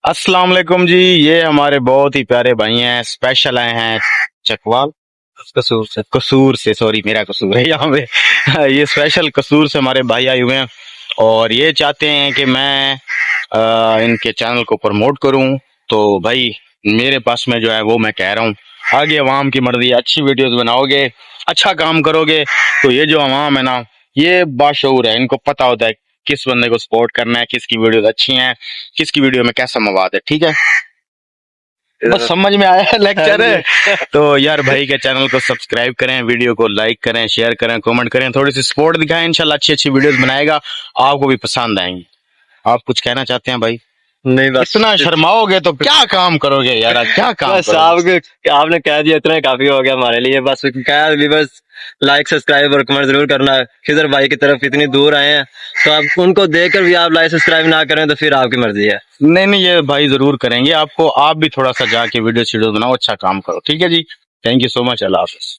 अस्सलाम वालेकुम जी। ये हमारे बहुत ही प्यारे भाई हैं, स्पेशल आए हैं चकवाल कसूर से सॉरी मेरा कसूर है यहाँ पे। ये स्पेशल कसूर से हमारे भाई आए हुए हैं और ये चाहते हैं कि मैं इनके चैनल को प्रमोट करूं। तो भाई मेरे पास में जो है वो मैं कह रहा हूँ, आगे अवाम की मर्जी, अच्छी वीडियोस बनाओगे, अच्छा काम करोगे तो ये जो अवाम है ना, ये बाशऊर है, इनको पता होता है किस बंदे को सपोर्ट करना है, किसकी वीडियोस अच्छी हैं, किसकी वीडियो में कैसा मवाद है। ठीक है, बस समझ में आया लेक्चर है। तो यार भाई के चैनल को सब्सक्राइब करें, वीडियो को लाइक करें, शेयर करें, कमेंट करें, थोड़ी सी सपोर्ट दिखाएं। इंशाल्लाह अच्छी अच्छी वीडियोस बनाएगा, आपको भी पसंद आएंगी। आप कुछ कहना चाहते हैं भाई? नहीं बस इतना शर्माओगे तो क्या काम करोगे यार, आज क्या काम बस करोगे? आपने कह दिया, इतना ही काफी हो गया हमारे लिए। बस क्या भी, बस लाइक सब्सक्राइब और कमेंट जरूर करना है। खिजर भाई की तरफ इतनी दूर आए हैं तो आप उनको देखकर भी आप लाइक सब्सक्राइब ना करें तो फिर आपकी मर्जी है। नहीं नहीं, ये भाई जरूर करेंगे आपको। आप भी थोड़ा सा जाके वीडियो बनाओ, अच्छा काम करो। ठीक है जी, थैंक यू सो मच, अल्लाह हाफिज।